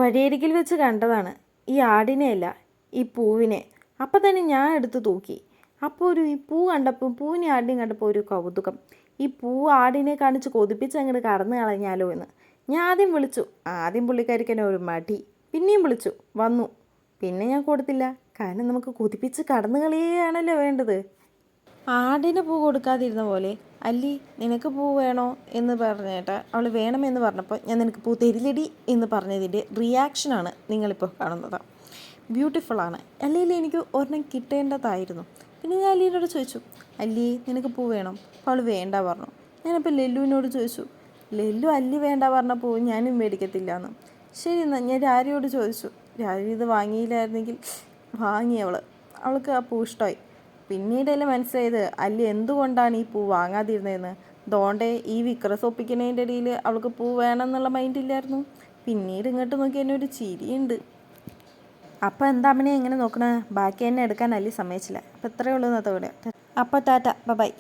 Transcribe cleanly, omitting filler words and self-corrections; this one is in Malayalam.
വഴിയരികിൽ വെച്ച് കണ്ടതാണ് ഈ ആടിനെയല്ല, ഈ പൂവിനെ. അപ്പം തന്നെ ഞാൻ എടുത്ത് തൂക്കി. അപ്പോൾ ഈ പൂ കണ്ടപ്പോൾ, പൂവിനെ ആടിനെയും കണ്ടപ്പോൾ ഒരു കൗതുകം. ഈ പൂ ആടിനെ കാണിച്ച് കൊതിപ്പിച്ച് അങ്ങോട്ട് കടന്നു കളഞ്ഞാലോ എന്ന് ഞാൻ ആദ്യം വിളിച്ചു. ആദ്യം പുള്ളിക്കാരിക്ക് എന്നെ ഒരു മടി. പിന്നെയും വിളിച്ചു, വന്നു. പിന്നെ ഞാൻ കൊടുത്തില്ല. കാരണം നമുക്ക് കൊതിപ്പിച്ച് കടന്നു കളയുകയാണല്ലോ വേണ്ടത്. ആടിന് പൂ കൊടുക്കാതിരുന്ന പോലെ, അല്ലി നിനക്ക് പൂ വേണോ എന്ന് പറഞ്ഞേട്ടാ അവൾ വേണമെന്ന് പറഞ്ഞപ്പോൾ ഞാൻ നിനക്ക് പൂ തരില്ലടി എന്ന് പറഞ്ഞതിൻ്റെ റിയാക്ഷനാണ് നിങ്ങളിപ്പോൾ കാണുന്നത്. ബ്യൂട്ടിഫുള്ളാണ്. അല്ലെങ്കിൽ എനിക്ക് ഒരെണ്ണം കിട്ടേണ്ടതായിരുന്നു. പിന്നെ ഞാൻ അല്ലീനോട് ചോദിച്ചു, അല്ലി നിനക്ക് പൂ വേണം? അപ്പോൾ അവൾ വേണ്ട പറഞ്ഞു. ഞാനപ്പോൾ ലല്ലുവിനോട് ചോദിച്ചു, ലല്ലു അല്ലി വേണ്ട പറഞ്ഞ പൂ ഞാനും മേടിക്കത്തില്ല എന്ന്. ശരി എന്നാൽ ഞാൻ രാരിയോട് ചോദിച്ചു. രാരി ഇത് വാങ്ങിയില്ലായിരുന്നെങ്കിൽ വാങ്ങി അവൾക്ക് ആ പൂ ഇഷ്ടമായി. പിന്നീടല്ലേ മനസ്സിലായത് അല്ലി എന്തുകൊണ്ടാണ് ഈ പൂ വാങ്ങാതിരുന്നതെന്ന്. ദോണ്ടെ ഈ വിക്രസൊപ്പിക്കുന്നതിൻ്റെ ഇടയിൽ അവൾക്ക് പൂ വേണം എന്നുള്ള മൈൻഡില്ലായിരുന്നു. പിന്നീട് ഇങ്ങോട്ട് നോക്കി എന്നെ ഒരു ചിരിയുണ്ട്. അപ്പം എന്താ അമ്മനെ എങ്ങനെ നോക്കണേ? ബാക്കി എന്നെ എടുക്കാൻ അല്ലി സമ്മതിച്ചില്ല. അപ്പം ഇത്രയേ ഉള്ളൂ ഇന്നത്തെ വീഡിയോ. അപ്പോൾ ടാറ്റ, ബൈ.